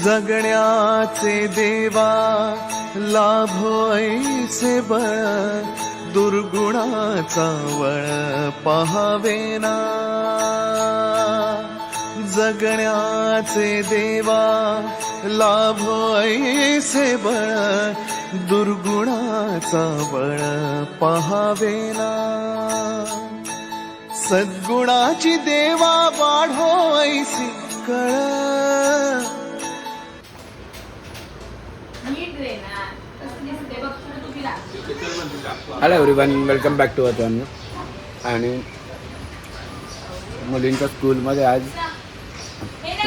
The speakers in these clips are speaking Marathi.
जगण्याचे देवा लाभो ऐसे बळ, दुर्गुणाचा वळ पहावेना. जगण्याचे देवा लाभो ऐसे बळ, दुर्गुणाचा बळ पहावेना. सद्गुणाची देवा वाढो ऐसी कळ. Hello everyone, welcome back to our channel. आणि मुलींच्या स्कूलमध्ये आज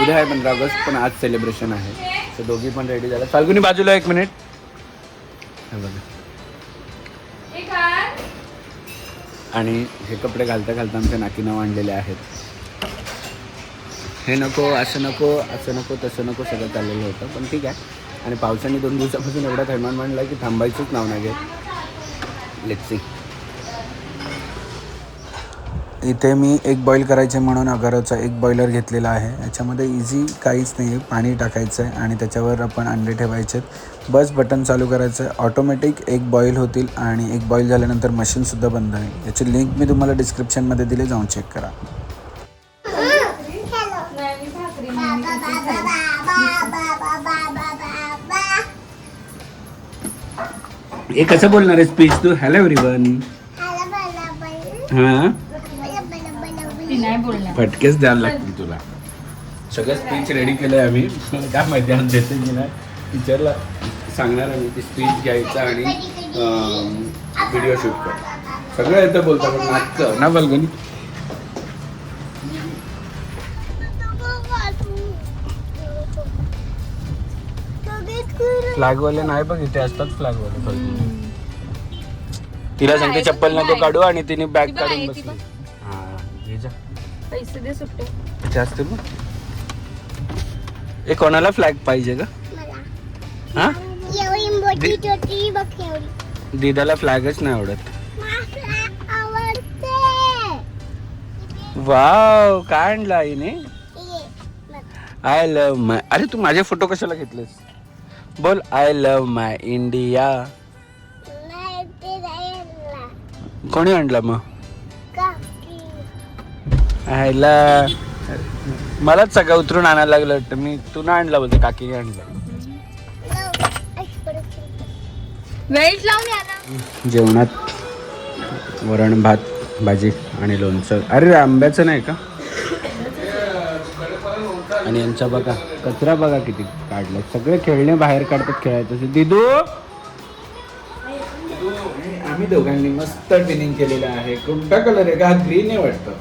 उद्या आहे 15 ऑगस्ट, पण आज सेलिब्रेशन आहे. तर दोघी पण रेडी झाल्या. फाल्गुनी बाजूला 1 मिनिट. आणि हे कपडे घालता घालता आमच्या नाकीनं आणलेले आहेत. हे नको, असं नको, असं नको, तसं नको, सगळं चाललेलं होतं. पण ठीक आहे. आणि पावसाने 2 दिवसापासून एवढा थैमान मांडला की थांबायचंच नाव नाही घेत. Let's see. इथे मी एग बॉईल करायचे म्हणून अगरचा एक बॉयलर घेतलेला आहे. याच्यामध्ये इझी काहीच नाही आहे. पाणी टाकायचं आहे आणि त्याच्यावर आपण अंडे ठेवायचे. बस बटन चालू करायचं आहे. ऑटोमॅटिक एग बॉईल होतील आणि एग बॉईल झाल्यानंतर मशीनसुद्धा बंद आहे. याची लिंक मी तुम्हाला डिस्क्रिप्शनमध्ये दिली, जाऊन चेक करा. हे कसं बोलणार आहे स्पीच तू? Hello everyone. हां, फटकेच द्यायला लागतील तुला. सगळं स्पीच रेडी केलं आहे आम्ही. काय माहिती आहे देते की नाही, टीचरला सांगणार आम्ही ती स्पीच घ्यायचा आणि व्हिडिओ शूट कर. सगळं येतं बोलता, पण नाचतं ना फाल्गुनी. फ्लॅगवाले नाही बघ, इथे असतात फ्लॅगवाले. तिला सांगते चप्पल नको काढू आणि तिने बॅग काढून बसली. हा, घे जा. पैसे दे सुट्टे. जास्त बघ. हे कोणाला फ्लॅग पाहिजे का? हा, दीदाला फ्लॅगच नाही आवडत. वाव, काय आणलं आईने? आय लव्ह माय. अरे तू माझे फोटो कशाला घेतलेस? बोल आय लव्ह माय इंडिया. कोणी आणला मग? आयला मलाच सगळं उतरून आणायला लागलं वाटतं. मी तू ना आणला बोलते, काकीने आणला. वेट लावून जेवणात वरण भात भाजी आणि लोणचं. अरे आंब्याचं नाही का? आणि यांचा बघा कचरा, बघा किती काढला. सगळे खेळणे बाहेर काढतात खेळायचं. दिदू, आम्ही दोघांनी मस्त ट्रेनिंग केलेलं आहे. कोणता कलर आहे का? ग्रीन आहे वाटतं.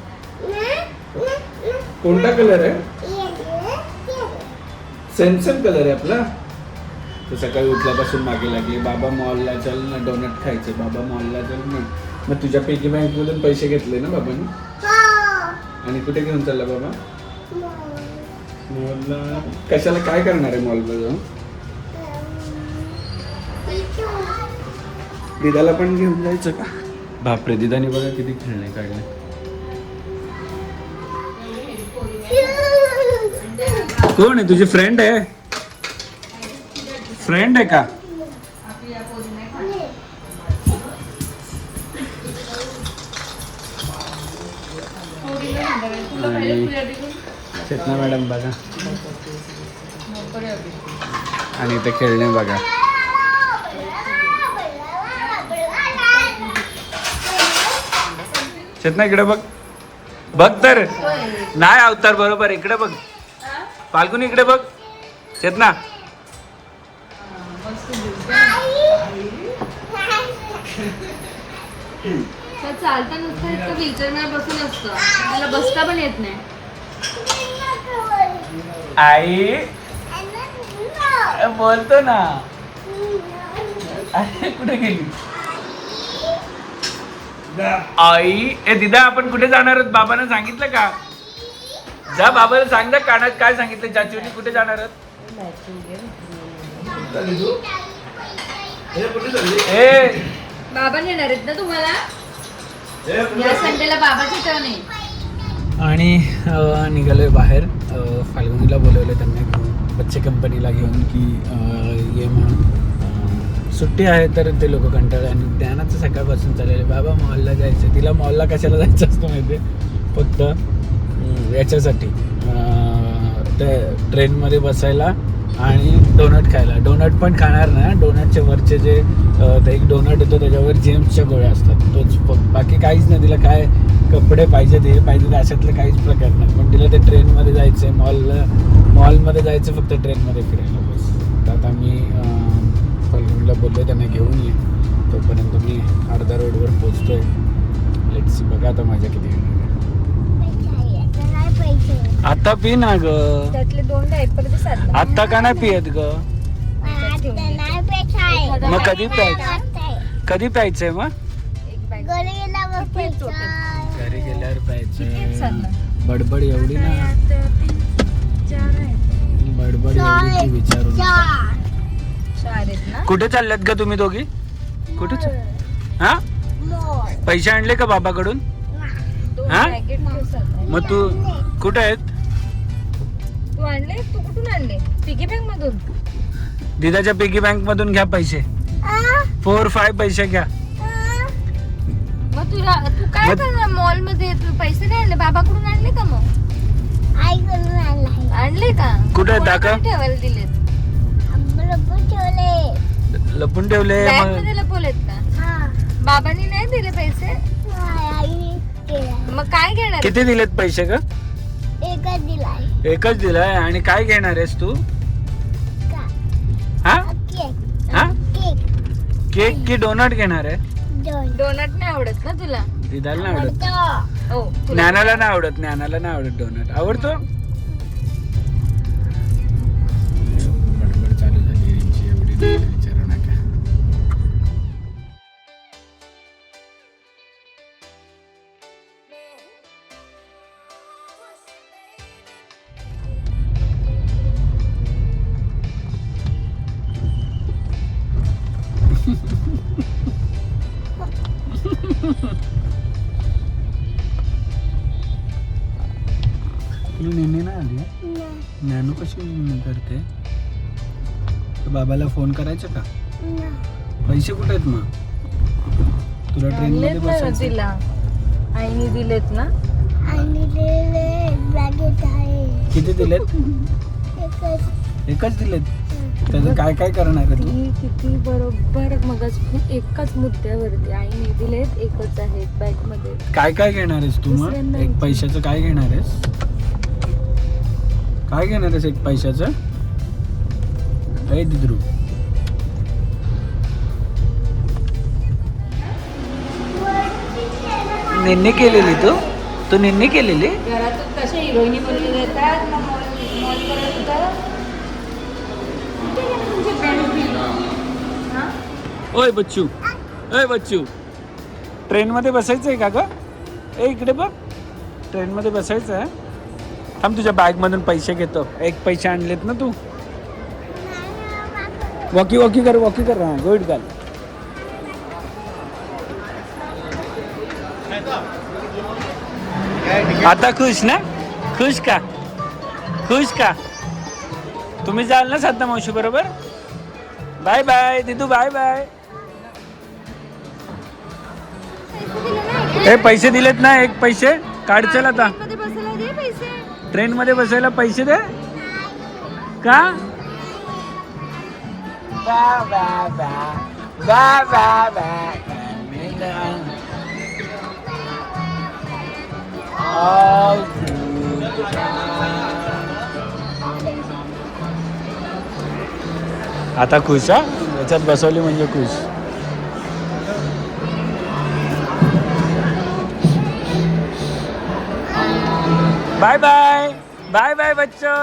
कोणता कलर आहे? सेम सेम कलर आहे आपला. तर सकाळी उठल्यापासून मागे लागली, बाबा मॉलला चल ना, डोनट खायचे. बाबा मॉलला चल ना. मग तुझ्या पिगी बँक मधून पैसे घेतले ना बाबांनी? आणि कुठे घेऊन चालला बाबा? मॉलला. कशाला, काय करणार आहे मॉलला जाऊन? दिदाला पण घेऊन जायचं का? बापरे, दिदाने बघा किती खेळणे काढले. कोण आहे? तुझी फ्रेंड आहे? फ्रेंड आहे का? चेतना मॅडम बघा. आणि इथे खेळणे बघा. चेतना इकडे बघ. बघ तर नाही अवतार बरोबर. इकडे बघ फाल्गुनी, इकडे बघ. चेतना चालता नुसतं इतकं व्हीलचेअर मध्ये बसून असतं, त्याला बसता पण येत नाही. आई बोलतो ना. अरे कुठे गेली आई? ए दिदा, आपण कुठे जाणार आहोत? बाबांना सांगितलं का? जा बाबाला सांग ना, कानात काय सांगितलं चाचूनी. कुठे जाणार आहोत? बाबा येणार आहेत ना तुम्हाला? या संडेला बाबाची टर्न आहे. आणि निघालोय बाहेर. फाल्गुनीला बोलवलं त्यांना घेऊन. बच्चे कंपनीला घेऊन की ये म्हणून सुट्टी आहे तर ते लोक कंटाळले. आणि ज्ञानाचं सकाळपासून चाललेले बाबा मॉलला जायचं. तिला मॉलला कशाला जायचं असतं माहिती आहे, फक्त याच्यासाठी ते ट्रेनमध्ये बसायला आणि डोनट खायला. डोनट पण खाणार ना, डोनटच्या वरचे जे ते एक डोनट येतो त्याच्यावर जेम्सच्या गोळ्या असतात, तोच बाकी काहीच नाही. तिला काय कपडे पाहिजे ते पाहिजे ते अशातलं काहीच प्रकार नाही. पण तिला ते ट्रेनमध्ये जायचं आहे, मॉलमध्ये जायचं फक्त ट्रेनमध्ये फिरायला बस. तर आता मी फलगुणला बोललो त्यांना घेऊन ये, तोपर्यंत मी अर्धा रोडवर पोचतोय. लेट्स बघा आता माझ्या किती येणार. आता पी ना ग, त्यातले 2 डायपर दिसतात. आता का नाही पियत ग? मग कधी प्यायचंय मग? घरी गेल्यावर प्यायचं. बडबड एवढी ना, बडबड एवढी की विचारू नका. कुठे चालल्यात ग तुम्ही दोघी? कुठे हा पैसे आणले का बाबाकडून? हा मग तू कुठे आहेत? तू आणले? तू कुठून आणले? पिगी बँक मधून. दिदाच्या पिगी बँक मधून घ्या पैसे. 4-5 पैसे घ्या. मग तू काय करणार मॉल मध्ये? तू पैसे नाही आणले, बाबाकडून आणले का? मग आणले का? कुठे दाखव. ठेवायला दिलेत? लपून ठेवले. बँक मध्ये लपवलेत का? बाबांनी नाही दिले पैसे? मग काय घेणार? किती दिलेत पैसे का? एकच दिलाय. आणि काय घेणार आहेस तू? हा हा केक की डोनट घेणार आहे? डोनट नाही आवडत ना तुला? दिदाला नाही आवडत, हो ज्ञानाला नाही आवडत. ज्ञानाला नाही आवडत डोनट. आवडतो? बडबड चालू झाली यांची एवढी, विचारू नका. तुला नेहमी नाही आली? ज्ञानू कशी करते? तर बाबाला फोन करायचा का? पैसे कुठे आहेत मग? तुला ट्रेन मध्ये बसायचं. तिला आईने दिलेत ना? किती दिलेत? एकच दिलेत. त्याचं काय काय करणार आहे तू? किती बरोबर मगच एकाच मुद्द्यावरती आईने दिलेत, एकच आहेत बॅग मध्ये. काय काय घेणार आहेस तू मग? एक पैशाचं काय घेणार आहेस? काय घेणार आहेस एक पैशाचं? ए दिद्रू, निन्ने केलेली तू निन्ने केलेली? घरातून कशा हिरोईनी बनवून देतात. ओय बच्चू ट्रेन मध्ये बसायचं आहे का ग? ए इकडे बघ, ट्रेन मध्ये बसायचं आहे. थांब तुझ्या बॅग मधून पैसे घेतो. एक पैसे आणलेत ना तू? वॉकी कर हा गुड गर्ल. आता खुश ना? खुश का? तुम्ही जाल ना साधा मावशी बरोबर? बाय बाय दिदू, बाय बाय. हे पैसे दिलेत ना? एक पैसे काढ. चल आता ट्रेन मध्ये बसायला पैसे दे का? आता खुश हा? याच्यात बसवली म्हणजे खुश. बाय बाय बच्चो.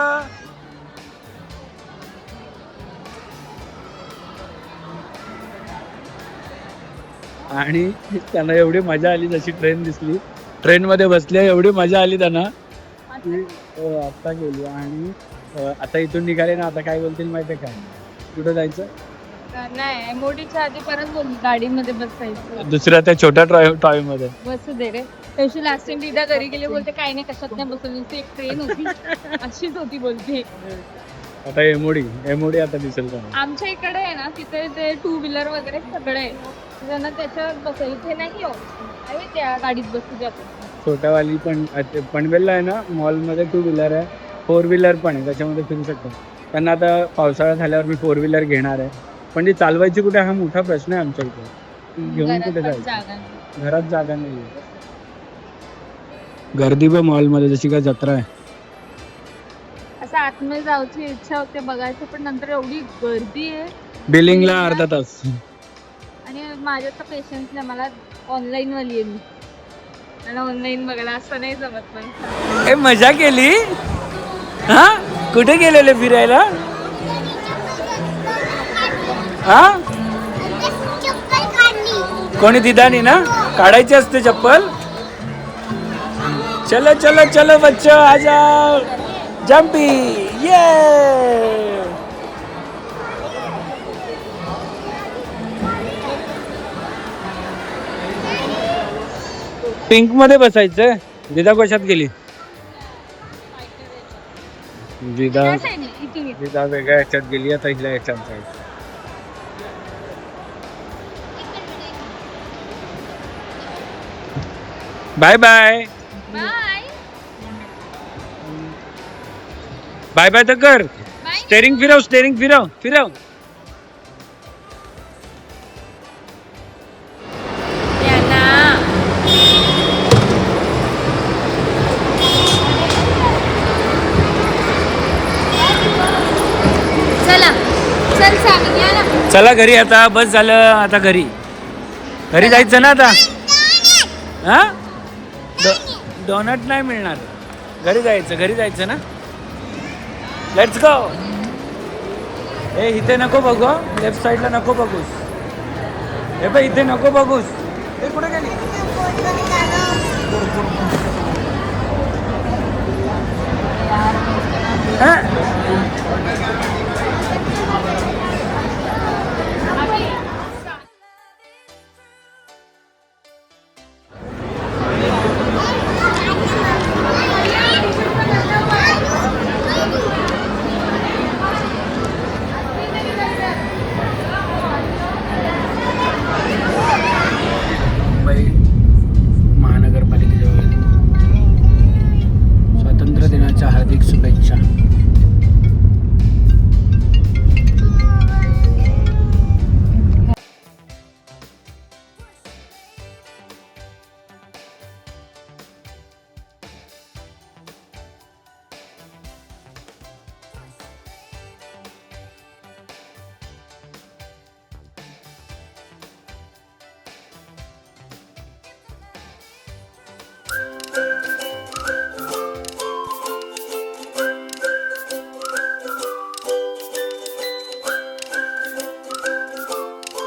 आणि त्यांना एवढी मजा आली, जशी ट्रेन दिसली, ट्रेन मध्ये बसले, एवढी मजा आली त्यांना की आता गेली. आणि आता इथून निघाले ना, आता काय बोलतील माहिती आहे काय? कुठं जायचं? नाही, मोठीच्या आधी परत बोल गाडीमध्ये बसायचं. दुसऱ्या त्या छोट्या टॉय मध्ये बसू दे रे. तशी लास्ट टाइम दिदा घरी गेले बोलते काही नाही, कशात नाही बसवली, एक ट्रेन होती अशीच होती बोलते. आता एमोडी आता दिसेल का? आमच्या इकडे आहे ना तिथे ते 2 व्हीलर वगैरे सगळे आहे. त्यांना त्याच्यात बसायला इथे नाही हो आहे त्या गाडीत बसू द्या. छोट्यावाली पण पनवेलला आहे ना मॉलमध्ये 2 व्हीलर आहे, 4 व्हीलर पण आहे, त्याच्यामध्ये फिरू शकतो. त्यांना आता पावसाळा झाल्यावर मी 4 व्हीलर घेणार आहे, पण ती चालवायची कुठे हा मोठा प्रश्न आहे आमच्या इथे. घेऊन कुठे जायचं? घरात जागा नाही. गर्दी पण मॉलमध्ये जशी काय जत्रा आहे. असं आतमध्ये जायची इच्छा होते बघायचं, पण नंतर एवढी गर्दी आहे बिलिंगला अर्धा तास. आणि माझ्या तर पेशन्स नाही. मला ऑनलाईन वाली आहे. मला ऑनलाईन बघायला असं नाही जमत पण. ए मजा केली हा? कुठे गेलेले फिरायला हा? कोणी दिदानी ना काढायची असते चप्पल. चलो चलो चलो बच्चो आ जाओ जंपी ये. पिंक मध्ये बसायचं. दिदा कशात गेली? दिदा वेगळ्या ह्याच्यात गेली, आता हिला ह्याच्यात जायचं. Bye bye bye bye bye तर कर. स्टेरिंग फिरव. चला घरी आता, बस झालं आता. घरी जायचं ना आता. हा डोनट नाही मिळणार. घरी जायचं ना. Let's go. ए इथे नको बघू, लेफ्ट साईडला नको बघूस. हे बाई इथे नको बघूस. ते कुठे गेली? हा? मुंबई महानगरपालिकेजवळ स्वातंत्र्य दिनाच्या हार्दिक शुभेच्छा.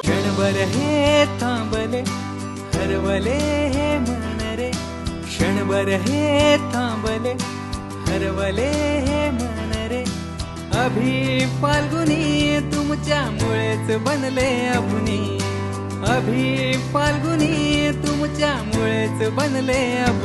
क्षणभर हे थांबले हरवले हे मन रे. क्षणभर हे थांबले हरवले हे मन रे. अभि फाल्गुनी तुमच्यामुळेच बनले अभुनी. अभि फाल्गुनी तुमच्यामुळेच बनले अभुनी.